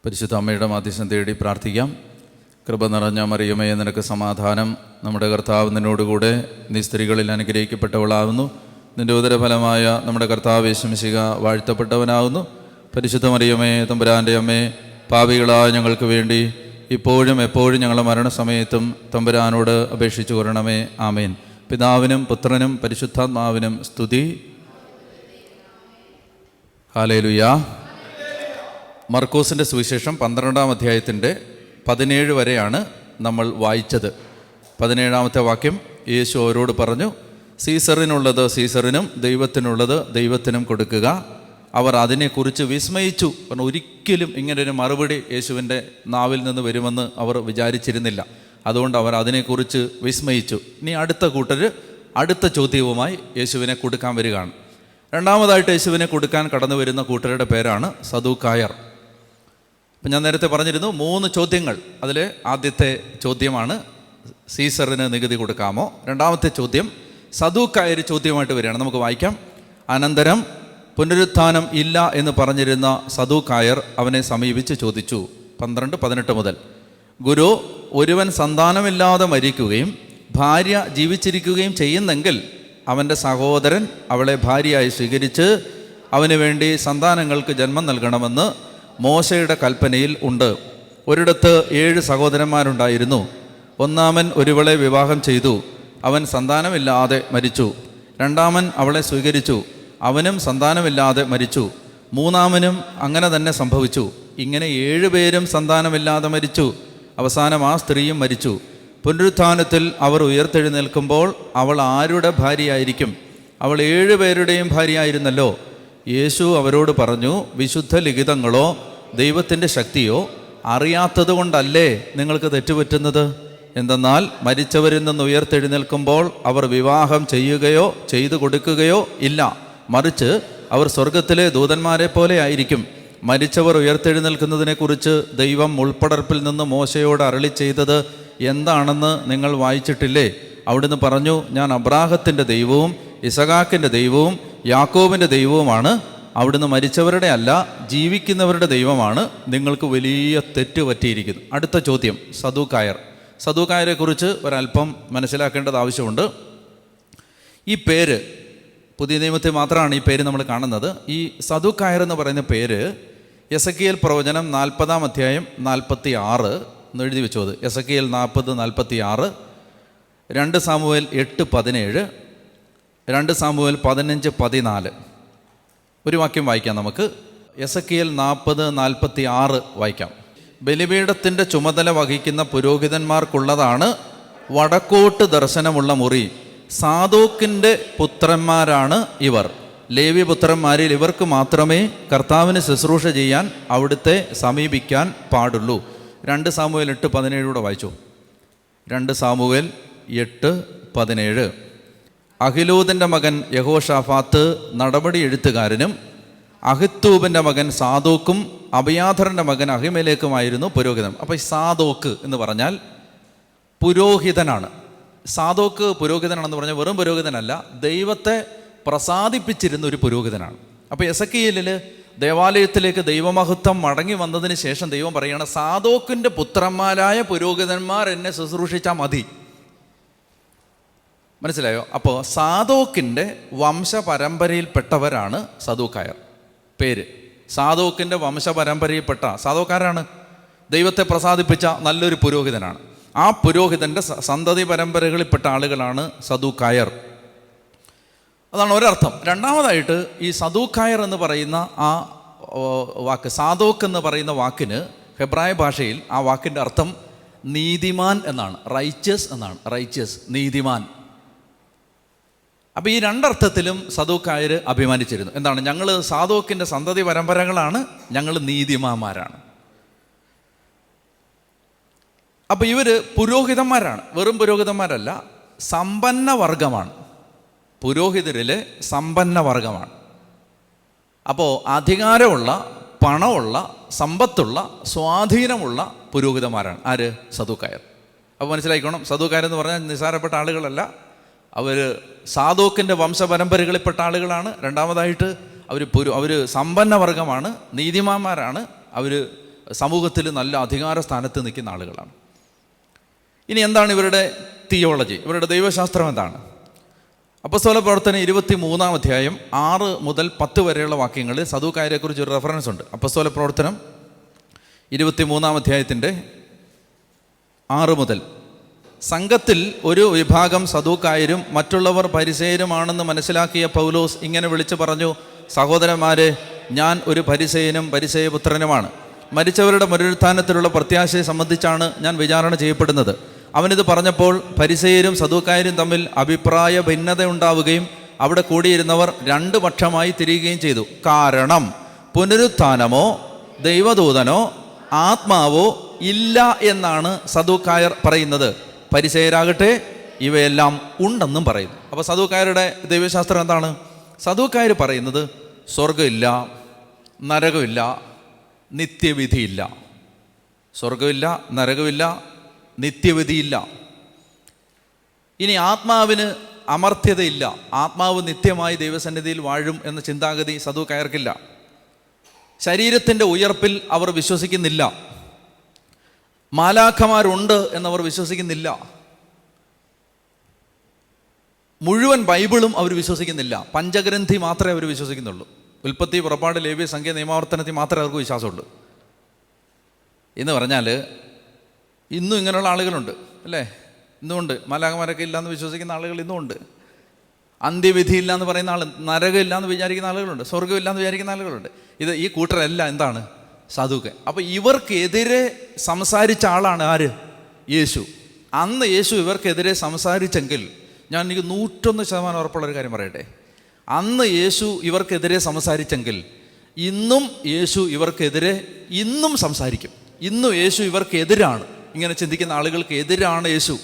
പരിശുദ്ധ അമ്മയുടെ മാധ്യസ്ഥം തേടി പ്രാർത്ഥിക്കാം. കൃപ നിറഞ്ഞ മറിയമേ, നിനക്ക് സമാധാനം. നമ്മുടെ കർത്താവ് നിന്നോടുകൂടെ, നീ സ്ത്രീകളിൽ അനുഗ്രഹിക്കപ്പെട്ടവളാകുന്നു. നിന്റെ ഉദരഫലമായ നമ്മുടെ കർത്താവ് യേശു മിശിഹ വാഴ്ത്തപ്പെട്ടവനാകുന്നു. പരിശുദ്ധ മറിയമേ, തമ്പുരാൻ്റെ അമ്മേ, പാപികളായ ഞങ്ങൾക്ക് വേണ്ടി ഇപ്പോഴും എപ്പോഴും ഞങ്ങളുടെ മരണസമയത്തും തമ്പുരാനോട് അപേക്ഷിച്ചു കൊള്ളണമേ. ആമേൻ. പിതാവിനും പുത്രനും പരിശുദ്ധാത്മാവിനും സ്തുതി. ഹല്ലേലൂയ. മർക്കോസിൻ്റെ സുവിശേഷം 12-ാം അധ്യായത്തിൻ്റെ 17 വരെയാണ് നമ്മൾ വായിച്ചത്. 17-ാമത്തെ വാക്യം, യേശു അവരോട് പറഞ്ഞു, സീസറിനുള്ളത് സീസറിനും ദൈവത്തിനുള്ളത് ദൈവത്തിനും കൊടുക്കുക. അവർ അതിനെക്കുറിച്ച് വിസ്മയിച്ചു. കാരണം ഒരിക്കലും ഇങ്ങനൊരു മറുപടി യേശുവിൻ്റെ നാവിൽ നിന്ന് വരുമെന്ന് അവർ വിചാരിച്ചിരുന്നില്ല. അതുകൊണ്ട് അവർ അതിനെക്കുറിച്ച് വിസ്മയിച്ചു. ഇനി അടുത്ത കൂട്ടർ അടുത്ത ചോദ്യവുമായി യേശുവിനെ കൊടുക്കാൻ വരികയാണ്. രണ്ടാമതായിട്ട് യേശുവിനെ കൊടുക്കാൻ കടന്നു വരുന്ന കൂട്ടരുടെ പേരാണ് സദൂക്കായർ. അപ്പം ഞാൻ നേരത്തെ പറഞ്ഞിരുന്നു 3 ചോദ്യങ്ങൾ. അതിൽ ആദ്യത്തെ ചോദ്യമാണ് സീസറിന് നികുതി കൊടുക്കാമോ. രണ്ടാമത്തെ ചോദ്യം സദൂക്കായർ ചോദ്യമായിട്ട് വരികയാണ്. നമുക്ക് വായിക്കാം. അനന്തരം പുനരുത്ഥാനം ഇല്ല എന്ന് പറഞ്ഞിരുന്ന സദൂക്കായർ അവനെ സമീപിച്ച് ചോദിച്ചു. 12-18 മുതൽ. ഗുരു, ഒരുവൻ സന്താനമില്ലാതെ മരിക്കുകയും ഭാര്യ ജീവിച്ചിരിക്കുകയും ചെയ്യുന്നെങ്കിൽ അവൻ്റെ സഹോദരൻ അവളെ ഭാര്യയായി സ്വീകരിച്ച് അവന് വേണ്ടി സന്താനങ്ങൾക്ക് ജന്മം നൽകണമെന്ന് മോശയുടെ കൽപ്പനയിൽ ഉണ്ട്. ഒരിടത്ത് 7 സഹോദരന്മാരുണ്ടായിരുന്നു. ഒന്നാമൻ ഒരുവളെ വിവാഹം ചെയ്തു. അവൻ സന്താനമില്ലാതെ മരിച്ചു. രണ്ടാമൻ അവളെ സ്വീകരിച്ചു. അവനും സന്താനമില്ലാതെ മരിച്ചു. മൂന്നാമനും അങ്ങനെ തന്നെ സംഭവിച്ചു. ഇങ്ങനെ 7 പേരും സന്താനമില്ലാതെ മരിച്ചു. അവസാനം ആ സ്ത്രീയും മരിച്ചു. പുനരുത്ഥാനത്തിൽ അവർ ഉയർത്തെഴുന്നേൽക്കുമ്പോൾ അവൾ ആരുടെ ഭാര്യയായിരിക്കും? അവൾ 7 പേരുടെയും ഭാര്യയായിരുന്നല്ലോ. യേശു അവരോട് പറഞ്ഞു, വിശുദ്ധ ലിഖിതങ്ങളോ ദൈവത്തിൻ്റെ ശക്തിയോ അറിയാത്തത് കൊണ്ടല്ലേ നിങ്ങൾക്ക് തെറ്റുപറ്റുന്നത്? എന്തെന്നാൽ മരിച്ചവരിൽ നിന്ന് ഉയർത്തെഴുന്നേൽക്കുമ്പോൾ അവർ വിവാഹം ചെയ്യുകയോ ചെയ്തു കൊടുക്കുകയോ ഇല്ല. മറിച്ച് അവർ സ്വർഗത്തിലെ ദൂതന്മാരെ പോലെ ആയിരിക്കും. മരിച്ചവർ ഉയർത്തെഴുന്നേൽക്കുന്നതിനെക്കുറിച്ച് ദൈവം മുൾപ്പടർപ്പിൽ നിന്ന് മോശയോട് അരുളി ചെയ്തത് എന്താണെന്ന് നിങ്ങൾ വായിച്ചിട്ടില്ലേ? അവിടുന്ന് പറഞ്ഞു, ഞാൻ അബ്രാഹത്തിൻ്റെ ദൈവവും ഇസഹാക്കിൻ്റെ ദൈവവും യാക്കോബിൻ്റെ ദൈവവുമാണ്. അവിടുന്ന് മരിച്ചവരുടെ അല്ല, ജീവിക്കുന്നവരുടെ ദൈവമാണ്. നിങ്ങൾക്ക് വലിയ തെറ്റ് പറ്റിയിരിക്കുന്നു. അടുത്ത ചോദ്യം സദൂക്കായർ. സദൂക്കായരെ കുറിച്ച് ഒരല്പം മനസ്സിലാക്കേണ്ടത് ആവശ്യമുണ്ട്. ഈ പേര് പുതിയ നിയമത്തിൽ മാത്രമാണ് ഈ പേര് നമ്മൾ കാണുന്നത്. ഈ സദൂക്കായർ എന്ന് പറയുന്ന പേര് എസെക്കിയേൽ പ്രവചനം 40-ാം അധ്യായം 46 എന്ന് എഴുതി വെച്ചു. അത് എസെക്കിയേൽ 40:46, 2 സാമുവേൽ 8:17, 2 സാമുവേൽ 15:14. ഒരു വാക്യം വായിക്കാം നമുക്ക്. എസെക്കിയേൽ 40:46 വായിക്കാം. ബലിപീഠത്തിൻ്റെ ചുമതല വഹിക്കുന്ന പുരോഹിതന്മാർക്കുള്ളതാണ് വടക്കോട്ട് ദർശനമുള്ള മുറി. സാദോക്കിൻ്റെ പുത്രന്മാരാണ് ഇവർ. ലേവ്യ പുത്രന്മാരിൽ ഇവർക്ക് മാത്രമേ കർത്താവിന് ശുശ്രൂഷ ചെയ്യാൻ അവിടുത്തെ സമീപിക്കാൻ പാടുള്ളൂ. 2 സാമുവേൽ 8:17 വായിച്ചു. 2 സാമുവേൽ 8:17. അഹിലൂദിൻ്റെ മകൻ യഹോഷാഫാത്ത് നടപടി എഴുത്തുകാരനും അഹിത്തൂബിൻ്റെ മകൻ സാദോക്കും അബിയാഥറിൻ്റെ മകൻ അഹിമേലേക്കുമായിരുന്നു പുരോഹിതൻ. അപ്പോൾ ഈ സാദോക്ക് എന്ന് പറഞ്ഞാൽ പുരോഹിതനാണ്. സാദോക്ക് പുരോഹിതനാണെന്ന് പറഞ്ഞാൽ വെറും പുരോഹിതനല്ല, ദൈവത്തെ പ്രസാദിപ്പിച്ചിരുന്ന ഒരു പുരോഹിതനാണ്. അപ്പോൾ എസെക്കിയേലിൽ ദേവാലയത്തിലേക്ക് ദൈവമഹത്വം മടങ്ങി വന്നതിന് ശേഷം ദൈവം പറയുകയാണ്, സാദോക്കിൻ്റെ പുത്രന്മാരായ പുരോഹിതന്മാർ എന്നെ ശുശ്രൂഷിച്ചാൽ മതി. മനസ്സിലായോ? അപ്പോൾ സാദോക്കിൻ്റെ വംശപരമ്പരയിൽപ്പെട്ടവരാണ് സദൂക്കായർ. പേര് സാദോക്കിൻ്റെ വംശപരമ്പരയിൽപ്പെട്ട സാദോക്കാരാണ്. ദൈവത്തെ പ്രസാദിപ്പിച്ച നല്ലൊരു പുരോഹിതനാണ്. ആ പുരോഹിതൻ്റെ സന്തതി പരമ്പരകളിൽപ്പെട്ട ആളുകളാണ് സദൂക്കായർ. അതാണ് ഒരർത്ഥം. രണ്ടാമതായിട്ട് ഈ സദൂക്കായർ എന്ന് പറയുന്ന ആ വാക്ക്, സാദോക്ക് എന്ന് പറയുന്ന വാക്കിന് ഹെബ്രായ ഭാഷയിൽ ആ വാക്കിൻ്റെ അർത്ഥം നീതിമാൻ എന്നാണ്. റൈച്ചസ് എന്നാണ്. റൈച്ചസ്, നീതിമാൻ. അപ്പോൾ ഈ രണ്ടർത്ഥത്തിലും സദൂക്കായർ അഭിമാനിച്ചിരുന്നു. എന്താണ്? ഞങ്ങൾ സാദോക്കിൻ്റെ സന്തതി പരമ്പരകളാണ്, ഞങ്ങൾ നീതിമാന്മാരാണ്. അപ്പോൾ ഇവർ പുരോഹിതന്മാരാണ്. വെറും പുരോഹിതന്മാരല്ല, സമ്പന്ന വർഗമാണ്. പുരോഹിതരിലെ സമ്പന്ന വർഗമാണ്. അപ്പോൾ അധികാരമുള്ള, പണമുള്ള, സമ്പത്തുള്ള, സ്വാധീനമുള്ള പുരോഹിതന്മാരാണ് ആര്? സദൂക്കായർ. അപ്പോൾ മനസ്സിലാക്കണം, സദൂക്കാരെന്ന് പറഞ്ഞാൽ നിസ്സാരപ്പെട്ട ആളുകളല്ല. അവർ സാദോക്കിൻ്റെ വംശപരമ്പരകളിൽപ്പെട്ട ആളുകളാണ്. രണ്ടാമതായിട്ട് അവർ സമ്പന്ന വർഗമാണ്, നീതിമാന്മാരാണ്, അവർ സമൂഹത്തിൽ നല്ല അധികാര സ്ഥാനത്ത് നിൽക്കുന്ന ആളുകളാണ്. ഇനി എന്താണ് ഇവരുടെ തിയോളജി, ഇവരുടെ ദൈവശാസ്ത്രം എന്താണ്? അപ്പോസ്തല പ്രവർത്തനം 23-ാം അധ്യായം 6 മുതൽ 10 വരെയുള്ള വാക്യങ്ങളിൽ സദൂക്കായരെക്കുറിച്ച് ഒരു റെഫറൻസ് ഉണ്ട്. അപ്പോസ്തല പ്രവർത്തനം 23-ാം അധ്യായത്തിൻ്റെ 6 മുതൽ. സംഘത്തിൽ ഒരു വിഭാഗം സദൂക്കായരും മറ്റുള്ളവർ പരിസേയരുമാണെന്ന് മനസ്സിലാക്കിയ പൗലോസ് ഇങ്ങനെ വിളിച്ചു പറഞ്ഞു, സഹോദരന്മാരെ, ഞാൻ ഒരു പരിസേയനും പരിസേയപുത്രനുമാണ്. മരിച്ചവരുടെ പുനരുത്ഥാനത്തിലുള്ള പ്രത്യാശയെ സംബന്ധിച്ചാണ് ഞാൻ വിചാരണ ചെയ്യപ്പെടുന്നത്. അവനിത് പറഞ്ഞപ്പോൾ പരിസേയരും സദൂക്കായരും തമ്മിൽ അഭിപ്രായ ഭിന്നത ഉണ്ടാവുകയും അവിടെ കൂടിയിരുന്നവർ 2 പക്ഷമായി തിരിയുകയും ചെയ്തു. കാരണം പുനരുത്ഥാനമോ ദൈവദൂതനോ ആത്മാവോ ഇല്ല എന്നാണ് സദൂക്കായർ പറയുന്നത്. പരിസേയരാകട്ടെ ഇവയെല്ലാം ഉണ്ടെന്നും പറയുന്നു. അപ്പോൾ സദൂക്കായരുടെ ദൈവശാസ്ത്രം എന്താണ്? സദൂക്കായർ പറയുന്നത് സ്വർഗമില്ല, നരകമില്ല, നിത്യവിധിയില്ല. സ്വർഗമില്ല, നരകമില്ല, നിത്യവിധിയില്ല. ഇനി ആത്മാവിന് അമർത്യതയില്ല, ആത്മാവ് നിത്യമായി ദൈവസന്നിധിയിൽ വാഴും എന്ന ചിന്താഗതി സദൂക്കായർക്കില്ല. ശരീരത്തിൻ്റെ ഉയർപ്പിൽ അവർ വിശ്വസിക്കുന്നില്ല. മാലാഖമാരുണ്ട് എന്നവർ വിശ്വസിക്കുന്നില്ല. മുഴുവൻ ബൈബിളും അവർ വിശ്വസിക്കുന്നില്ല. പഞ്ചഗ്രന്ഥി മാത്രമേ അവർ വിശ്വസിക്കുന്നുള്ളൂ. ഉൽപ്പത്തി, പുറപ്പാട്, ലേവ്യ, സംഖ്യ, നിയമാവർത്തനത്തിൽ മാത്രമേ അവർക്ക് വിശ്വാസമുള്ളൂ. എന്ന് പറഞ്ഞാൽ ഇന്നും ഇങ്ങനെയുള്ള ആളുകളുണ്ട് അല്ലേ? ഇന്നുമുണ്ട്. മാലാഖമാരൊക്കെ ഇല്ലയെന്ന് വിശ്വസിക്കുന്ന ആളുകൾ ഇന്നുമുണ്ട്. അന്ത്യവിധിയില്ല എന്ന് പറയുന്ന ആൾ, നരകമില്ല എന്ന് വിചാരിക്കുന്ന ആളുകളുണ്ട്, സ്വർഗ്ഗമില്ല എന്ന് വിചാരിക്കുന്ന ആളുകളുണ്ട്. ഈ കൂട്ടരെല്ലാം എന്താണ്? സദൂക്കൻ. അപ്പോൾ ഇവർക്കെതിരെ സംസാരിച്ച ആളാണ് ആര്? യേശു. അന്ന് യേശു ഇവർക്കെതിരെ സംസാരിച്ചെങ്കിൽ, എനിക്ക് 101% ഉറപ്പുള്ളൊരു കാര്യം പറയട്ടെ, അന്ന് യേശു ഇവർക്കെതിരെ സംസാരിച്ചെങ്കിൽ ഇന്നും യേശു ഇവർക്കെതിരെ ഇന്നും സംസാരിക്കും. ഇന്നും യേശു ഇവർക്കെതിരാണ്. ഇങ്ങനെ ചിന്തിക്കുന്ന ആളുകൾക്ക് എതിരാണ് യേശു.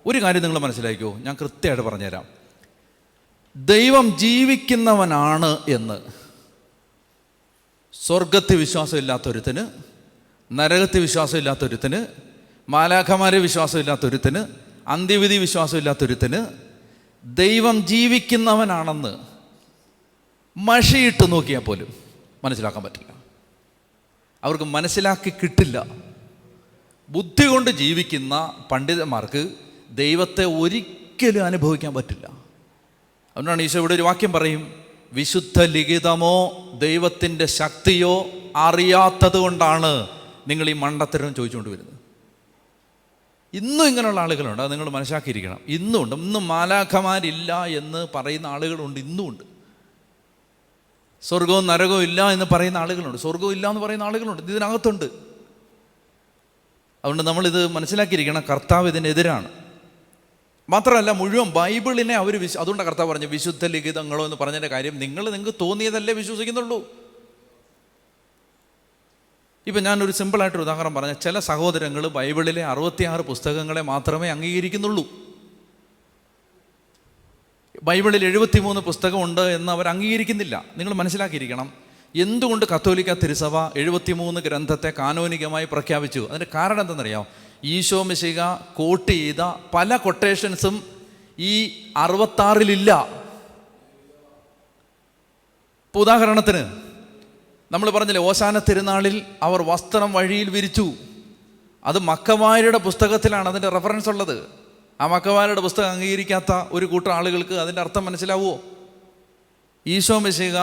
ഒരു കാര്യം നിങ്ങൾ മനസ്സിലാക്കിയോ? ഞാൻ കൃത്യമായിട്ട് പറഞ്ഞുതരാം. ദൈവം ജീവിക്കുന്നവനാണ് എന്ന് സ്വർഗത്തിൽ വിശ്വാസമില്ലാത്തൊരുത്തിന്, നരകത്തിൽ വിശ്വാസമില്ലാത്തൊരുത്തിന്, മാലാഖമാരെ വിശ്വാസമില്ലാത്തൊരുത്തിന്, അന്ത്യവിധി വിശ്വാസമില്ലാത്തൊരുത്തിന് ദൈവം ജീവിക്കുന്നവനാണെന്ന് മഷിയിട്ട് നോക്കിയാൽ പോലും മനസ്സിലാക്കാൻ പറ്റില്ല. അവർക്ക് മനസ്സിലാക്കി കിട്ടില്ല. ബുദ്ധി കൊണ്ട് ജീവിക്കുന്ന പണ്ഡിതന്മാർക്ക് ദൈവത്തെ ഒരിക്കലും അനുഭവിക്കാൻ പറ്റില്ല. അതുകൊണ്ടാണ് ഈശോ ഇവിടെ ഒരു വാക്യം പറയും, വിശുദ്ധ ലിഖിതമോ ദൈവത്തിൻ്റെ ശക്തിയോ അറിയാത്തത് കൊണ്ടാണ് നിങ്ങൾ ഈ മണ്ടത്തരം ചോദിച്ചുകൊണ്ട് വരുന്നത്. ഇന്നും ഇങ്ങനെയുള്ള ആളുകളുണ്ട്. അത് നിങ്ങൾ മനസ്സിലാക്കിയിരിക്കണം. ഇന്നുമുണ്ട്. ഇന്നും മാലാഖമാരില്ല എന്ന് പറയുന്ന ആളുകളുണ്ട്. ഇന്നുമുണ്ട്. സ്വർഗവും നരകവും ഇല്ല എന്ന് പറയുന്ന ആളുകളുണ്ട്. സ്വർഗവും ഇല്ല എന്ന് പറയുന്ന ആളുകളുണ്ട്. ഇതിനകത്തുണ്ട്. അതുകൊണ്ട് നമ്മളിത് മനസ്സിലാക്കിയിരിക്കണം. കർത്താവ് ഇതിനെതിരാണ്. മാത്രമല്ല മുഴുവൻ ബൈബിളിനെ അവർ അതുകൊണ്ടാണ് കർത്താവ് പറഞ്ഞു വിശുദ്ധ ലിഖിതങ്ങളോ എന്ന് പറഞ്ഞതിൻ്റെ കാര്യം, നിങ്ങൾക്ക് തോന്നിയതല്ലേ വിശ്വസിക്കുന്നുള്ളൂ. ഇപ്പം ഞാനൊരു സിമ്പിളായിട്ടൊരു ഉദാഹരണം പറഞ്ഞാൽ, ചില സഹോദരങ്ങൾ ബൈബിളിലെ 66 പുസ്തകങ്ങളെ മാത്രമേ അംഗീകരിക്കുന്നുള്ളൂ. ബൈബിളിൽ 73 പുസ്തകമുണ്ട് എന്ന് അവർ അംഗീകരിക്കുന്നില്ല. നിങ്ങൾ മനസ്സിലാക്കിയിരിക്കണം. എന്തുകൊണ്ട് കത്തോലിക്ക തിരുസഭ 73 ഗ്രന്ഥത്തെ കാനോനികമായി പ്രഖ്യാപിച്ചു? അതിൻ്റെ കാരണം എന്തെന്നറിയാം? ഈശോ മിശിഹ കോട്ട് ചെയ്ത പല കൊട്ടേഷൻസും ഈ 66-ലില്ല. ഇപ്പോൾ ഉദാഹരണത്തിന് നമ്മൾ പറഞ്ഞില്ലേ, ഓശാന തിരുനാളിൽ അവർ വസ്ത്രം വഴിയിൽ വിരിച്ചു. അത് മക്കമാരുടെ പുസ്തകത്തിലാണ് അതിൻ്റെ റെഫറൻസ് ഉള്ളത്. ആ മക്കമാരുടെ പുസ്തകം അംഗീകരിക്കാത്ത ഒരു കൂട്ടം ആളുകൾക്ക് അതിൻ്റെ അർത്ഥം മനസ്സിലാവുമോ? ഈശോ മിശിഹ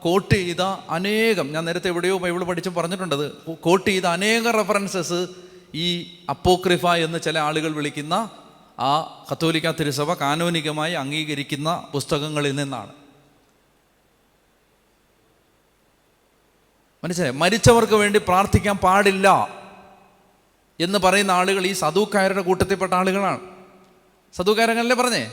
കോട്ട് ചെയ്ത അനേകം, ഞാൻ നേരത്തെ എവിടെയോ ബൈബിൾ പഠിച്ചും പറഞ്ഞിട്ടുണ്ടത്, കോട്ട് ചെയ്ത അനേകം റെഫറൻസസ് ഈ അപ്പോക്രിഫ എന്ന് ചില ആളുകൾ വിളിക്കുന്ന ആ കത്തോലിക്ക തിരുസഭ കാനോനികമായി അംഗീകരിക്കുന്ന പുസ്തകങ്ങളിൽ നിന്നാണ്. മനസ്സിലായി? മരിച്ചവർക്ക് വേണ്ടി പ്രാർത്ഥിക്കാൻ പാടില്ല എന്ന് പറയുന്ന ആളുകൾ ഈ സദൂക്കായരുടെ കൂട്ടത്തിൽപ്പെട്ട ആളുകളാണ്. സദൂക്കാരങ്ങളല്ലേ പറഞ്ഞേ?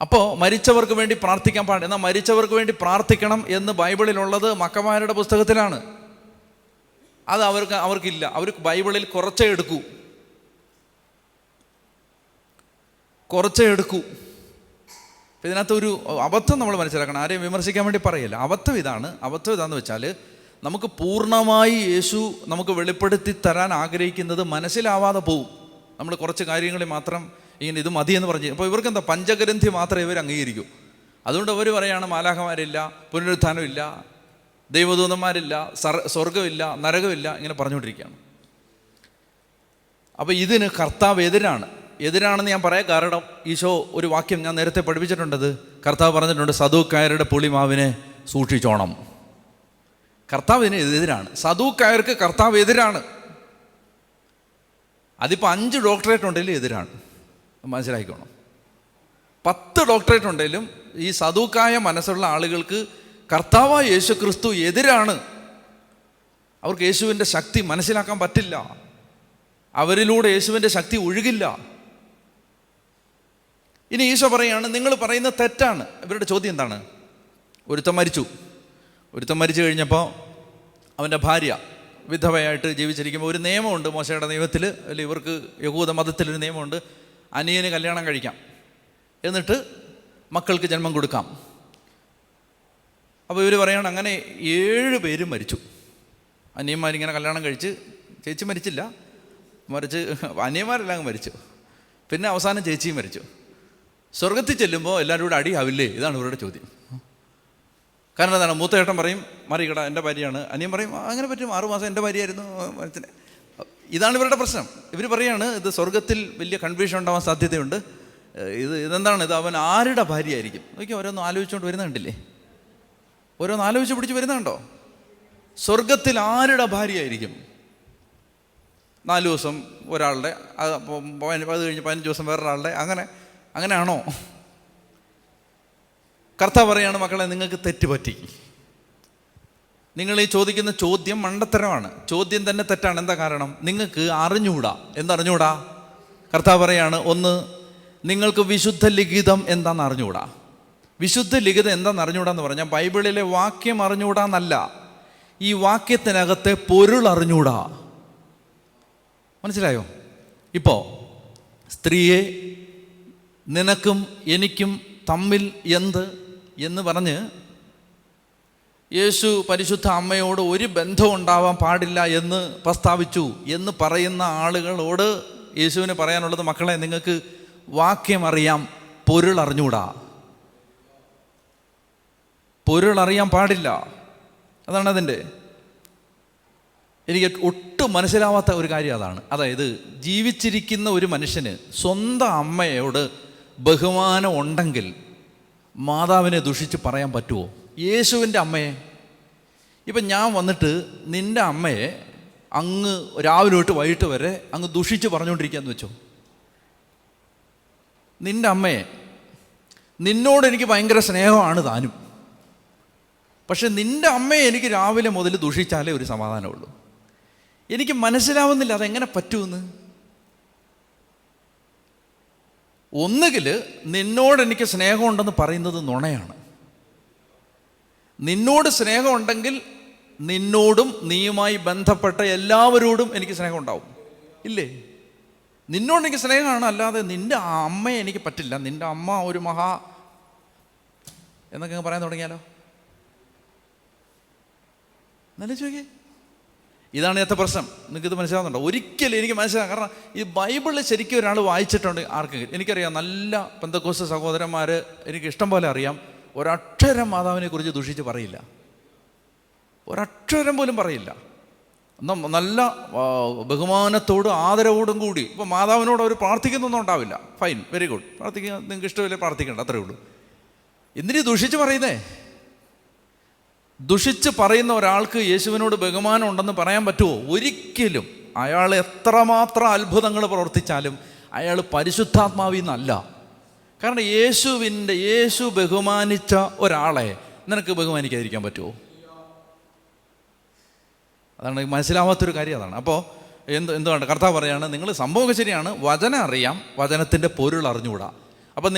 അപ്പോൾ മരിച്ചവർക്ക് വേണ്ടി പ്രാർത്ഥിക്കാൻ പാടില്ല. എന്നാൽ മരിച്ചവർക്ക് വേണ്ടി പ്രാർത്ഥിക്കണം എന്ന് ബൈബിളിലുള്ളത് മക്കമാരുടെ പുസ്തകത്തിലാണ്. അത് അവർക്കില്ല. അവർ ബൈബിളിൽ കുറച്ചേ എടുക്കൂ. ഇതിനകത്ത് ഒരു അബദ്ധം നമ്മൾ മനസ്സിലാക്കണം. ആരെയും വിമർശിക്കാൻ വേണ്ടി പറയില്ല. അബദ്ധം ഇതാണെന്ന് വെച്ചാൽ, നമുക്ക് പൂർണ്ണമായി യേശു നമുക്ക് വെളിപ്പെടുത്തി തരാൻ ആഗ്രഹിക്കുന്നത് മനസ്സിലാവാതെ പോവും. നമ്മൾ കുറച്ച് കാര്യങ്ങളിൽ മാത്രം ഇങ്ങനെ ഇത് മതിയെന്ന് പറഞ്ഞ്. അപ്പോൾ ഇവർക്കെന്താ, പഞ്ചഗ്രന്ഥി മാത്രമേ ഇവർ അംഗീകരിക്കൂ. അതുകൊണ്ട് അവർ പറയുകയാണ് മാലാഖമാരില്ല, പുനരുത്ഥാനമില്ല, ദൈവദൂതന്മാരില്ല, സ്വർഗമില്ല, നരകമില്ല, ഇങ്ങനെ പറഞ്ഞുകൊണ്ടിരിക്കുകയാണ്. അപ്പോൾ ഇതിന് കർത്താവ് എതിരാണെന്ന് ഞാൻ പറയാൻ കാരണം ഈശോ ഒരു വാക്യം ഞാൻ നേരത്തെ പഠിപ്പിച്ചിട്ടുണ്ടത്. കർത്താവ് പറഞ്ഞിട്ടുണ്ട്, സദൂക്കായരുടെ പുളിമാവിനെ സൂക്ഷിച്ചോണം. കർത്താവ് ഇതിന് എതിരാണ്. സദൂക്കായർക്ക് കർത്താവ് എതിരാണ്. അതിപ്പോൾ 5 ഡോക്ടറേറ്റ് ഉണ്ടെങ്കിലും എതിരാണ്, മനസ്സിലാക്കിക്കോണം. 10 ഡോക്ടറേറ്റ് ഉണ്ടെങ്കിലും ഈ സദൂക്കായ മനസ്സുള്ള ആളുകൾക്ക് കർത്താവായ യേശു ക്രിസ്തു എതിരാണ്. അവർക്ക് യേശുവിൻ്റെ ശക്തി മനസ്സിലാക്കാൻ പറ്റില്ല. അവരിലൂടെ യേശുവിൻ്റെ ശക്തി ഒഴുകില്ല. ഇനി ഈശോ പറയുകയാണ്, നിങ്ങൾ പറയുന്നത് തെറ്റാണ്. ഇവരുടെ ചോദ്യം എന്താണ്? ഒരുത്തൻ മരിച്ചു കഴിഞ്ഞപ്പോൾ അവൻ്റെ ഭാര്യ വിധവയായിട്ട് ജീവിച്ചിരിക്കുമ്പോൾ ഒരു നിയമമുണ്ട് മോശയുടെ നിയമത്തിൽ, അല്ലെങ്കിൽ ഇവർക്ക് യഹൂദ മതത്തിലൊരു നിയമമുണ്ട്, അനിയന് കല്യാണം കഴിക്കാം, എന്നിട്ട് മക്കൾക്ക് ജന്മം കൊടുക്കാം. അപ്പോൾ ഇവർ പറയുകയാണ്, അങ്ങനെ 7 പേരും മരിച്ചു. അനിയന്മാരിങ്ങനെ കല്യാണം കഴിച്ച്, ചേച്ചി മരിച്ചില്ല, മറിച്ച് അനിയന്മാരെല്ലാം മരിച്ചു. പിന്നെ അവസാനം ചേച്ചിയും മരിച്ചു. സ്വർഗത്തിൽ ചെല്ലുമ്പോൾ എല്ലാവരും കൂടെ അടിയാവില്ലേ? ഇതാണ് ഇവരുടെ ചോദ്യം. കാരണം എന്താണ്? മൂത്ത ചേട്ടൻ പറയും, മറികട എൻ്റെ ഭാര്യയാണ്. അനിയൻ പറയും, അങ്ങനെ പറ്റും, 6 മാസം എൻ്റെ ഭാര്യയായിരുന്നു. ഇതാണ് ഇവരുടെ പ്രശ്നം. ഇവർ പറയാണ്, ഇത് സ്വർഗത്തിൽ വലിയ കൺഫ്യൂഷൻ ഉണ്ടാവാൻ സാധ്യതയുണ്ട്. ഇതെന്താണ്? ഇത് അവൻ ആരുടെ ഭാര്യയായിരിക്കും? നോക്കി ഓരോന്ന് ആലോചിച്ചുകൊണ്ട് വരുന്ന കണ്ടില്ലേ? ഓരോന്ന് ആലോചിച്ച് പിടിച്ച് വരുന്നുണ്ടോ? സ്വർഗത്തിൽ ആരുടെ ഭാര്യയായിരിക്കും? 4 ദിവസം ഒരാളുടെ, അത് കഴിഞ്ഞ് 15 ദിവസം വേറൊരാളുടെ, അങ്ങനെയാണോ? കർത്താവ് പറയാണ്, മക്കളെ നിങ്ങൾക്ക് തെറ്റുപറ്റി. നിങ്ങൾ ഈ ചോദിക്കുന്ന ചോദ്യം മണ്ടത്തരമാണ്. ചോദ്യം തന്നെ തെറ്റാണ്. എന്താ കാരണം? നിങ്ങൾക്ക് അറിഞ്ഞുകൂടാ. എന്തറിഞ്ഞുകൂടാ? കർത്താവ് പറയാണ്, ഒന്ന്, നിങ്ങൾക്ക് വിശുദ്ധ ലിഖിതം എന്താണെന്ന് അറിഞ്ഞുകൂടാ. വിശുദ്ധ ലിഖിതം എന്താണെന്ന് അറിഞ്ഞുകൂടാന്ന് പറഞ്ഞാൽ ബൈബിളിലെ വാക്യം അറിഞ്ഞുകൂടാന്നല്ല, ഈ വാക്യത്തിനകത്തെ പൊരുൾ അറിഞ്ഞുകൂടാ. മനസ്സിലായോ? ഇപ്പോൾ സ്ത്രീയെ നിനക്കും എനിക്കും തമ്മിൽ എന്ന് പറഞ്ഞ് യേശു പരിശുദ്ധ അമ്മയോട് ഒരു ബന്ധം ഉണ്ടാവാൻ പാടില്ല എന്ന് പ്രസ്താവിച്ചു എന്ന് പറയുന്ന ആളുകളോട് യേശുവിന് പറയാനുള്ളത്, മക്കളെ നിങ്ങൾക്ക് വാക്യം അറിയാം, പൊരുൾ അറിഞ്ഞുകൂടാ. പൊരുൾ അറിയാൻ പാടില്ല. അതാണ് അതിൻ്റെ. എനിക്ക് ഒട്ടും മനസ്സിലാവാത്ത ഒരു കാര്യം അതാണ്. അതായത് ജീവിച്ചിരിക്കുന്ന ഒരു മനുഷ്യന് സ്വന്തം അമ്മയോട് ബഹുമാനം ഉണ്ടെങ്കിൽ മാതാവിനെ ദുഷിച്ച് പറയാൻ പറ്റുമോ? യേശുവിൻ്റെ അമ്മയെ. ഇപ്പം ഞാൻ വന്നിട്ട് നിൻ്റെ അമ്മയെ അങ്ങ് രാവിലെ തൊട്ട് വൈകിട്ട് വരെ അങ്ങ് ദുഷിച്ച് പറഞ്ഞുകൊണ്ടിരിക്കുകയെന്ന് വെച്ചോ. നിൻ്റെ അമ്മയെ, നിന്നോട് എനിക്ക് ഭയങ്കര സ്നേഹമാണ് താനും, പക്ഷെ നിൻ്റെ അമ്മയെ എനിക്ക് രാവിലെ മുതൽ ദുഷിച്ചാലേ ഒരു സമാധാനമുള്ളൂ. എനിക്ക് മനസ്സിലാവുന്നില്ല അതെങ്ങനെ പറ്റുമെന്ന്. ഒന്നുകിൽ നിന്നോട് എനിക്ക് സ്നേഹമുണ്ടെന്ന് പറയുന്നത് നുണയാണ്. നിന്നോട് സ്നേഹമുണ്ടെങ്കിൽ നിന്നോടും നീയുമായി ബന്ധപ്പെട്ട എല്ലാവരോടും എനിക്ക് സ്നേഹം ഉണ്ടാവും, ഇല്ലേ? നിന്നോട് എനിക്ക് സ്നേഹമാണ്, അല്ലാതെ നിൻ്റെ അമ്മയെ എനിക്ക് പറ്റില്ല, നിൻ്റെ അമ്മ ഒരു മഹാ എന്നൊക്കെ പറയാൻ തുടങ്ങിയാലോ? നല്ല ചോദിക്കേ. ഇതാണ് ഏറ്റവും പ്രശ്നം. നിങ്ങൾക്കിത് മനസ്സിലാവുന്നുണ്ടോ? ഒരിക്കലും എനിക്ക് മനസ്സിലാക്കാം. കാരണം ഈ ബൈബിളിൽ ശരിക്കും ഒരാൾ വായിച്ചിട്ടുണ്ട് ആർക്കെങ്കിലും. എനിക്കറിയാം, നല്ല പെന്തക്കോസ്ത് സഹോദരന്മാർ എനിക്ക് ഇഷ്ടം പോലെ അറിയാം, ഒരക്ഷരം മാതാവിനെ കുറിച്ച് ദുഷിച്ച് പറയില്ല, ഒരക്ഷരം പോലും പറയില്ല. എന്നാൽ നല്ല ബഹുമാനത്തോടും ആദരവോടും കൂടി. ഇപ്പോൾ മാതാവിനോട് അവർ പ്രാർത്ഥിക്കുന്നൊന്നും ഉണ്ടാവില്ല. ഫൈൻ, വെരി ഗുഡ്, പ്രാർത്ഥിക്കുക, നിങ്ങൾക്ക് ഇഷ്ടമില്ലേ പ്രാർത്ഥിക്കേണ്ട, അത്രേ ഉള്ളൂ. എന്തിനീ ദുഷിച്ച് പറയുന്നേ? ദുഷിച്ച് പറയുന്ന ഒരാൾക്ക് യേശുവിനോട് ബഹുമാനം ഉണ്ടെന്ന് പറയാൻ പറ്റുമോ? ഒരിക്കലും. അയാൾ എത്രമാത്രം അത്ഭുതങ്ങൾ പ്രവർത്തിച്ചാലും അയാൾ പരിശുദ്ധാത്മാവിൽ നിന്നല്ല. കാരണം യേശു ബഹുമാനിച്ച ഒരാളെ നിനക്ക് ബഹുമാനിക്കാതിരിക്കാൻ പറ്റുമോ? അതാണ് മനസ്സിലാവാത്തൊരു കാര്യം. അതാണ്. അപ്പോൾ എന്തുകൊണ്ട് കർത്താവ് പറയാണ്, നിങ്ങൾ സംഭവമൊക്കെ ശരിയാണ്, വചനം അറിയാം, വചനത്തിൻ്റെ പൊരുൾ അറിഞ്ഞുകൂടാ. അപ്പം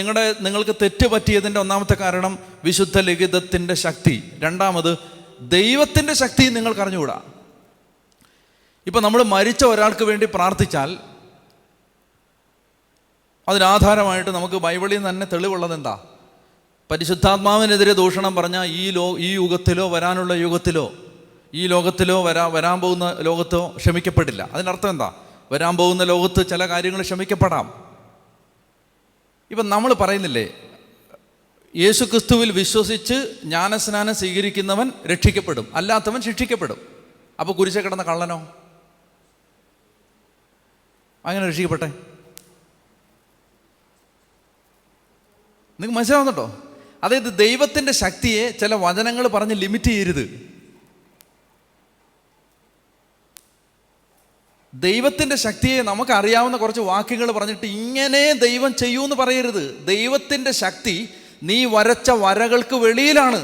നിങ്ങൾക്ക് തെറ്റ് പറ്റിയതിൻ്റെ ഒന്നാമത്തെ കാരണം വിശുദ്ധ ലിഖിതത്തിൻ്റെ ശക്തി. രണ്ടാമത് ദൈവത്തിൻ്റെ ശക്തി നിങ്ങൾക്ക് അറിഞ്ഞുകൂടാ. ഇപ്പം നമ്മൾ മരിച്ച ഒരാൾക്ക് വേണ്ടി പ്രാർത്ഥിച്ചാൽ അതിനാധാരമായിട്ട് നമുക്ക് ബൈബിളിൽ നിന്ന് തന്നെ തെളിവുള്ളത് എന്താ? പരിശുദ്ധാത്മാവിനെതിരെ ദൂഷണം പറഞ്ഞാൽ ഈ യുഗത്തിലോ വരാനുള്ള യുഗത്തിലോ, ഈ ലോകത്തിലോ വരാൻ പോകുന്ന ലോകത്തോ ക്ഷമിക്കപ്പെടില്ല. അതിനർത്ഥം എന്താ? വരാൻ പോകുന്ന ലോകത്ത് ചില കാര്യങ്ങൾ ക്ഷമിക്കപ്പെടാം. ഇപ്പം നമ്മൾ പറയുന്നില്ലേ, യേശുക്രിസ്തുവിൽ വിശ്വസിച്ച് ജ്ഞാനസ്നാനം സ്വീകരിക്കുന്നവൻ രക്ഷിക്കപ്പെടും, അല്ലാത്തവൻ ശിക്ഷിക്കപ്പെടും. അപ്പോൾ കുരിശിൽ കിടന്ന കള്ളനോ അങ്ങനെ രക്ഷിക്കപ്പെട്ടെ? നിങ്ങൾക്ക് മനസ്സിലാവുന്നുണ്ടോ? അതായത് ദൈവത്തിൻ്റെ ശക്തിയെ ചില വചനങ്ങൾ പറഞ്ഞ് ലിമിറ്റ് ചെയ്യരുത്. ദൈവത്തിൻ്റെ ശക്തിയെ നമുക്കറിയാവുന്ന കുറച്ച് വാക്യങ്ങൾ പറഞ്ഞിട്ട് ഇങ്ങനെ ദൈവം ചെയ്യൂന്ന് പറയരുത്. ദൈവത്തിൻ്റെ ശക്തി നീ വരച്ച വരകൾക്ക് വെളിയിലാണ്.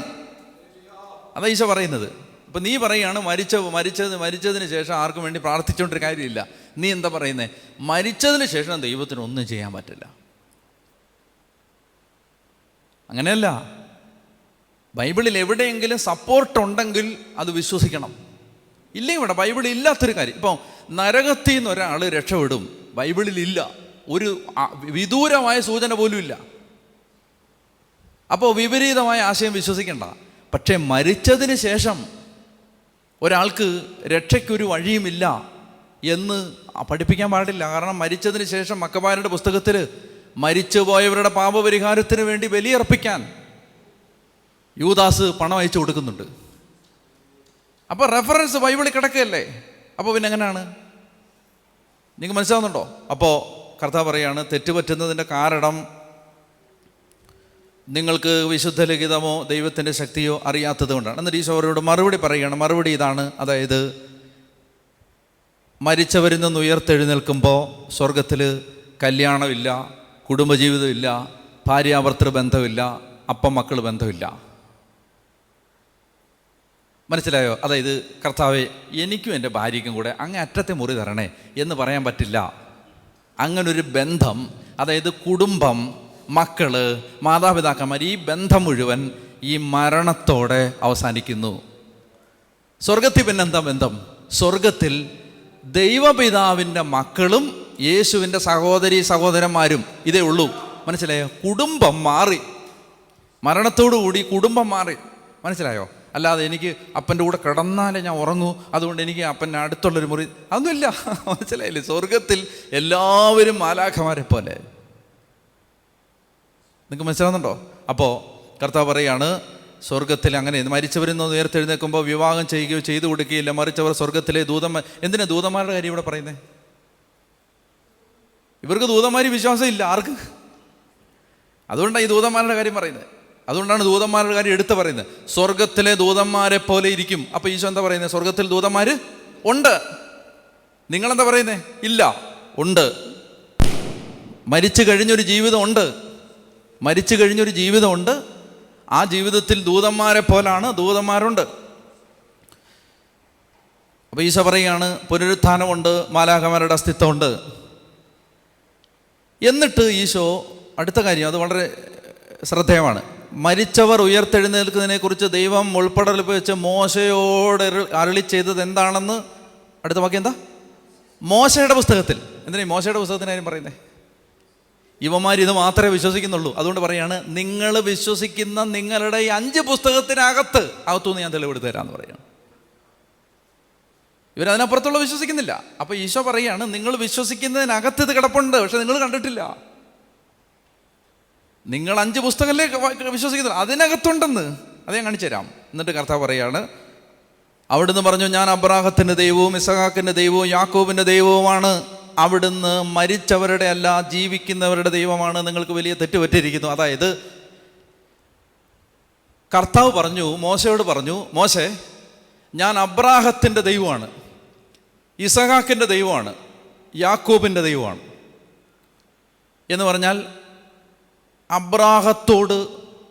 അതാ ഈശോ പറയുന്നത്. ഇപ്പം നീ പറയുകയാണ് മരിച്ചതിന് ശേഷം ആർക്കും വേണ്ടി പ്രാർത്ഥിച്ചുകൊണ്ടൊരു കാര്യമില്ല. നീ എന്താ പറയുന്നത്? മരിച്ചതിന് ശേഷം ദൈവത്തിന് ഒന്നും ചെയ്യാൻ പറ്റില്ല. അങ്ങനെയല്ല. ബൈബിളിൽ എവിടെയെങ്കിലും സപ്പോർട്ട് ഉണ്ടെങ്കിൽ അത് വിശ്വസിക്കണം. ഇല്ലെങ്കിൽ ഇവിടെ ബൈബിളിൽ ഇല്ലാത്തൊരു കാര്യം. ഇപ്പം നരകത്തിൽ നിന്ന് ഒരാൾ രക്ഷപ്പെടും, ബൈബിളിലില്ല. ഒരു വിദൂരമായ സൂചന പോലും ഇല്ല. അപ്പോൾ വിപരീതമായ ആശയം വിശ്വസിക്കേണ്ട. പക്ഷേ മരിച്ചതിന് ശേഷം ഒരാൾക്ക് രക്ഷയ്ക്കൊരു വഴിയുമില്ല എന്ന് പഠിപ്പിക്കാൻ പാടില്ല. കാരണം മരിച്ചതിന് ശേഷം മക്കബായരുടെ പുസ്തകത്തിൽ മരിച്ചുപോയവരുടെ പാപപരിഹാരത്തിന് വേണ്ടി ബലിയർപ്പിക്കാൻ യൂദാസ് പണം അയച്ചു കൊടുക്കുന്നുണ്ട്. അപ്പോൾ റെഫറൻസ് ബൈബിളിൽ കിടക്കുകയല്ലേ. അപ്പോൾ പിന്നെ എങ്ങനെയാണ്? നിങ്ങൾക്ക് മനസ്സിലാവുന്നുണ്ടോ? അപ്പോൾ കർത്താവ് പറയാണ്, തെറ്റുപറ്റുന്നതിൻ്റെ കാരണം നിങ്ങൾക്ക് വിശുദ്ധ ലിഖിതമോ ദൈവത്തിൻ്റെ ശക്തിയോ അറിയാത്തത് കൊണ്ടാണ്. എന്നിട്ട് ഈശോ അവരോട് മറുപടി പറയുകയാണ്. മറുപടി ഇതാണ്, അതായത് മരിച്ചവരിൽ നിന്ന് ഉയർത്തെഴുന്നേൽക്കുമ്പോൾ സ്വർഗത്തിൽ കല്യാണമില്ല, കുടുംബജീവിതമില്ല, ഭാര്യാഭർത്തൃ ബന്ധമില്ല, അപ്പം മക്കൾ ബന്ധമില്ല. മനസ്സിലായോ? അതായത് കർത്താവേ, എനിക്കും എൻ്റെ ഭാര്യയ്ക്കും കൂടെ അങ്ങേ അറ്റത്തെ മുറി തരണേ എന്ന് പറയാൻ പറ്റില്ല. അങ്ങനൊരു ബന്ധം, അതായത് കുടുംബം, മക്കള്, മാതാപിതാക്കന്മാർ, ഈ ബന്ധം മുഴുവൻ ഈ മരണത്തോടെ അവസാനിക്കുന്നു. സ്വർഗത്തിൽ പിന്നെന്താ ബന്ധം? സ്വർഗത്തിൽ ദൈവപിതാവിൻ്റെ മക്കളും യേശുവിൻ്റെ സഹോദരന്മാരും ഇതേ ഉള്ളൂ. മനസ്സിലായോ? കുടുംബം മാറി, മരണത്തോടു കൂടി കുടുംബം മാറി. മനസ്സിലായോ? അല്ലാതെ എനിക്ക് അപ്പൻ്റെ കൂടെ കിടന്നാലേ ഞാൻ ഉറങ്ങൂ, അതുകൊണ്ട് എനിക്ക് അപ്പൻ്റെ അടുത്തുള്ളൊരു മുറി, അതൊന്നുമില്ല. മനസ്സിലായില്ലേ? സ്വർഗത്തിൽ എല്ലാവരും മാലാഖമാരെ പോലെ. നിങ്ങൾക്ക് മനസ്സിലാവുന്നുണ്ടോ? അപ്പോൾ കർത്താവ് പറയാണ്, സ്വർഗത്തിൽ അങ്ങനെ മരിച്ചവരിൽ നിന്ന് ഉയർത്തെഴുന്നേൽക്കുമ്പോൾ വിവാഹം ചെയ്യുകയോ ചെയ്തു കൊടുക്കുകയില്ല, മറിച്ചവർ സ്വർഗത്തിലെ ദൂതന്മാർ. എന്തിനാ ദൂതന്മാരുടെ കാര്യം ഇവിടെ പറയുന്നത്? ഇവർക്ക് ദൂതന്മാർ വിശ്വാസം ഇല്ല ആർക്ക്. അതുകൊണ്ടാണ് ഈ ദൂതന്മാരുടെ കാര്യം പറയുന്നത്. അതുകൊണ്ടാണ് ദൂതന്മാരുടെ കാര്യം എടുത്ത് പറയുന്നത്. സ്വർഗത്തിലെ ദൂതന്മാരെ പോലെ ഇരിക്കും. അപ്പോൾ ഈശോ എന്താ പറയുന്നത്? സ്വർഗത്തിൽ ദൂതന്മാർ ഉണ്ട്. നിങ്ങളെന്താ പറയുന്നത്? ഇല്ല, ഉണ്ട്. മരിച്ചു കഴിഞ്ഞൊരു ജീവിതമുണ്ട്, മരിച്ചു കഴിഞ്ഞൊരു ജീവിതമുണ്ട്. ആ ജീവിതത്തിൽ ദൂതന്മാരെ പോലാണ്, ദൂതന്മാരുണ്ട്. അപ്പോൾ ഈശോ പറയുകയാണ്, പുനരുത്ഥാനമുണ്ട്, മാലാഖമാരുടെ അസ്തിത്വമുണ്ട്. എന്നിട്ട് ഈശോ അടുത്ത കാര്യം, അത് വളരെ ശ്രദ്ധേയമാണ്. മരിച്ചവർ ഉയർത്തെഴുന്നേൽക്കുന്നതിനെക്കുറിച്ച് ദൈവം മുൾപ്പടൽ വെച്ച് മോശയോട് അരുളി ചെയ്തത് എന്താണെന്ന് അടുത്ത വാക്യം എന്താ? മോശയുടെ പുസ്തകത്തിൽ. എന്തിനാ മോശയുടെ പുസ്തകത്തിന് കാര്യം പറയുന്നത്? ഇവന്മാർ ഇത് മാത്രമേ വിശ്വസിക്കുന്നുള്ളൂ. അതുകൊണ്ട് പറയാണ്, നിങ്ങൾ വിശ്വസിക്കുന്ന നിങ്ങളുടെ ഈ 5 പുസ്തകത്തിനകത്തുനിന്ന് ഞാൻ തെളിവെടുത്ത് തരാമെന്ന് പറയാണ്. ഇവരതിനപ്പുറത്തുള്ള വിശ്വസിക്കുന്നില്ല. അപ്പോൾ ഈശോ പറയാണ്, നിങ്ങൾ വിശ്വസിക്കുന്നതിനകത്ത് ഇത് കിടപ്പുണ്ട്, പക്ഷെ നിങ്ങൾ കണ്ടിട്ടില്ല. നിങ്ങൾ 5 പുസ്തകമല്ലേ വിശ്വസിക്കുന്നില്ല, അതിനകത്തുണ്ടെന്ന്. അത് ഞാൻ കാണിച്ചു തരാം. എന്നിട്ട് കർത്താവ് പറയാണ്, അവിടുന്ന് പറഞ്ഞു, ഞാൻ അബ്രാഹത്തിൻ്റെ ദൈവവും ഇസഹാക്കിൻ്റെ ദൈവവും യാക്കോബിൻ്റെ ദൈവവുമാണ്. അവിടുന്ന് മരിച്ചവരുടെ അല്ല, ജീവിക്കുന്നവരുടെ ദൈവമാണ്. നിങ്ങൾക്ക് വലിയ തെറ്റ് പറ്റിയിരിക്കുന്നു. അതായത് കർത്താവ് പറഞ്ഞു, മോശയോട് പറഞ്ഞു, മോശെ, ഞാൻ അബ്രാഹത്തിൻ്റെ ദൈവമാണ്, ഇസഹാക്കിൻ്റെ ദൈവമാണ്, യാക്കോബിൻ്റെ ദൈവമാണ് എന്ന് പറഞ്ഞാൽ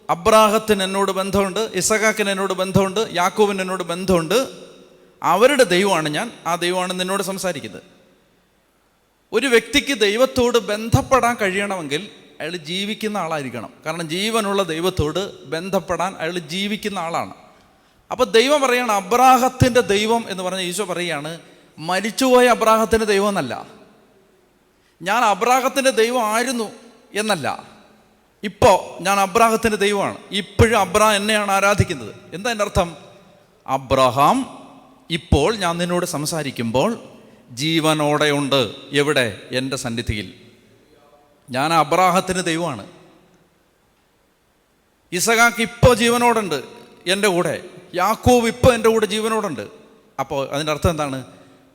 അബ്രാഹത്തിന് എന്നോട് ബന്ധമുണ്ട്, ഇസഹാക്കിന് എന്നോട് ബന്ധമുണ്ട്, യാക്കോബിന് എന്നോട് ബന്ധമുണ്ട്. അവരുടെ ദൈവമാണ് ഞാൻ. ആ ദൈവമാണ് നിന്നോട് സംസാരിക്കുന്നത്. ഒരു വ്യക്തിക്ക് ദൈവത്തോട് ബന്ധപ്പെടാൻ കഴിയണമെങ്കിൽ അയാൾ ജീവിക്കുന്ന ആളായിരിക്കണം. കാരണം ജീവനുള്ള ദൈവത്തോട് ബന്ധപ്പെടാൻ അയാൾ ജീവിക്കുന്ന ആളാണ്. അപ്പോൾ ദൈവം പറയുകയാണ് അബ്രാഹത്തിൻ്റെ ദൈവം എന്ന് പറഞ്ഞ ഈശോ പറയുകയാണ്, മരിച്ചുപോയ അബ്രാഹത്തിൻ്റെ ദൈവം എന്നല്ല, ഞാൻ അബ്രാഹത്തിൻ്റെ ദൈവം ആയിരുന്നു എന്നല്ല, ഇപ്പോൾ ഞാൻ അബ്രാഹത്തിൻ്റെ ദൈവമാണ്. ഇപ്പോഴും അബ്രാഹം എന്നെയാണ് ആരാധിക്കുന്നത്. എന്താ എൻ്റെ അർത്ഥം? അബ്രഹാം ഇപ്പോൾ ഞാൻ നിന്നോട് സംസാരിക്കുമ്പോൾ ജീവനോടെ ഉണ്ട്. എവിടെ? എൻ്റെ സന്നിധിയിൽ. ഞാൻ അബ്രാഹത്തിൻ്റെ ദൈവമാണ്. ഇസഹാക്ക് ഇപ്പോൾ ജീവനോടുണ്ട് എൻ്റെ കൂടെ, യാക്കോബ് ഇപ്പോൾ എൻ്റെ കൂടെ ജീവനോടുണ്ട്. അപ്പോൾ അതിൻ്റെ അർത്ഥം എന്താണ്?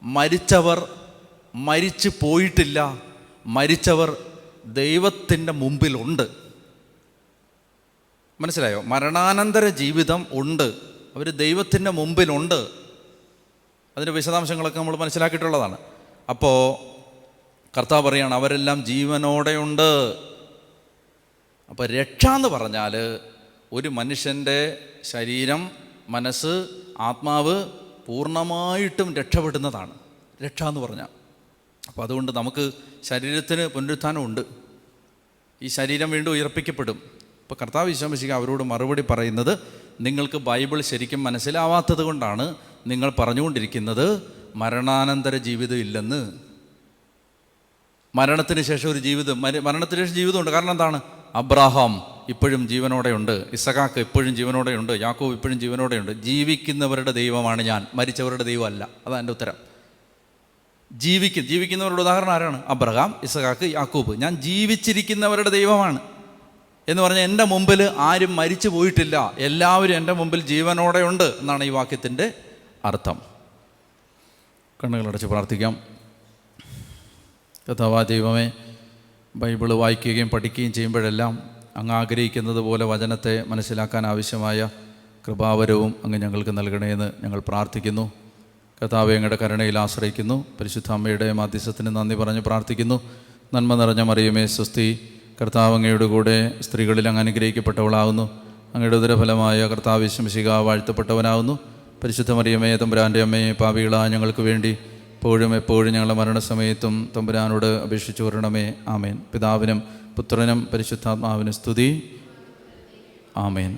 മരിച്ചവർ മരിച്ചു പോയിട്ടില്ല, മരിച്ചവർ ദൈവത്തിൻ്റെ മുമ്പിലുണ്ട്. മനസ്സിലായോ? മരണാനന്തര ജീവിതം ഉണ്ട്, അവർ ദൈവത്തിൻ്റെ മുമ്പിലുണ്ട്. അതിൻ്റെ വിശദാംശങ്ങളൊക്കെ നമ്മൾ മനസ്സിലാക്കിയിട്ടുള്ളതാണ്. അപ്പോൾ കർത്താവ് പറയുകയാണ് അവരെല്ലാം ജീവനോടെയുണ്ട്. അപ്പോൾ രക്ഷ എന്ന് പറഞ്ഞാൽ ഒരു മനുഷ്യൻ്റെ ശരീരം, മനസ്സ്, ആത്മാവ് പൂർണ്ണമായിട്ടും രക്ഷപ്പെടുന്നതാണ് രക്ഷ എന്ന് പറഞ്ഞാൽ. അപ്പോൾ അതുകൊണ്ട് നമുക്ക് ശരീരത്തിന് പുനരുത്ഥാനമുണ്ട്, ഈ ശരീരം വീണ്ടും ഉയർപ്പിക്കപ്പെടും. ഇപ്പോൾ കർത്താവ് ഈശോ അവരോട് മറുപടി പറയുന്നത്, നിങ്ങൾക്ക് ബൈബിൾ ശരിക്കും മനസ്സിലാവാത്തത് കൊണ്ടാണ് നിങ്ങൾ പറഞ്ഞുകൊണ്ടിരിക്കുന്നത് മരണാനന്തര ജീവിതം ഇല്ലെന്ന്. മരണത്തിന് ശേഷം ഒരു ജീവിതം, മരണത്തിന് ശേഷം ജീവിതമുണ്ട്. കാരണം എന്താണ്? അബ്രാഹാം ഇപ്പോഴും ജീവനോടെയുണ്ട്, ഇസഹാക്ക് ഇപ്പോഴും ജീവനോടെയുണ്ട്, യാക്കോബ് ഇപ്പോഴും ജീവനോടെയുണ്ട്. ജീവിക്കുന്നവരുടെ ദൈവമാണ് ഞാൻ, മരിച്ചവരുടെ ദൈവമല്ല. അതാണ് എൻ്റെ ഉത്തരം. ജീവിക്കുന്നവരുടെ ഉദാഹരണം ആരാണ്? അബ്രഹാം, ഇസഹാക്ക്, യാക്കോബ്. ഞാൻ ജീവിച്ചിരിക്കുന്നവരുടെ ദൈവമാണ് എന്ന് പറഞ്ഞാൽ എൻ്റെ മുമ്പിൽ ആരും മരിച്ചു പോയിട്ടില്ല, എല്ലാവരും എൻ്റെ മുമ്പിൽ ജീവനോടെ ഉണ്ട് എന്നാണ് ഈ വാക്യത്തിൻ്റെ അർത്ഥം. കണ്ണുകളടച്ച് പ്രാർത്ഥിക്കാം. കർത്താവായ ദൈവമേ, ബൈബിള് വായിക്കുകയും പഠിക്കുകയും ചെയ്യുമ്പോഴെല്ലാം അങ്ങ് ആഗ്രഹിക്കുന്നത് പോലെ വചനത്തെ മനസ്സിലാക്കാൻ ആവശ്യമായ കൃപാവരവും അങ്ങ് ഞങ്ങൾക്ക് നൽകണമെന്ന് ഞങ്ങൾ പ്രാർത്ഥിക്കുന്നു. കർത്താവേ, അങ്ങയുടെ കരുണയിൽ ആശ്രയിക്കുന്നു. പരിശുദ്ധ അമ്മയുടെ മധ്യസ്ഥത്തിന് നന്ദി പറഞ്ഞ് പ്രാർത്ഥിക്കുന്നു. നന്മ നിറഞ്ഞ മറിയമേ സ്വസ്തി, കർത്താവ് അങ്ങയുടെ കൂടെ സ്ത്രീകളിൽ അങ്ങ് അനുഗ്രഹിക്കപ്പെട്ടവളാകുന്നു. അങ്ങയുടെ ഉദരഫലമായ കർത്താവ് യേശു മിശിഹാ വാഴ്ത്തപ്പെട്ടവനാകുന്നു. പരിശുദ്ധ മറിയമേ തമ്പുരാൻ്റെ അമ്മയെ, പാപികളായ ഞങ്ങൾക്ക് വേണ്ടി ഇപ്പോഴും എപ്പോഴും ഞങ്ങളുടെ മരണസമയത്തും തമ്പുരാനോട് അപേക്ഷിച്ചു വരണമേ. ആമേൻ. പിതാവിനും പുത്രനും പരിശുദ്ധാത്മാവിനും സ്തുതി. ആമേൻ.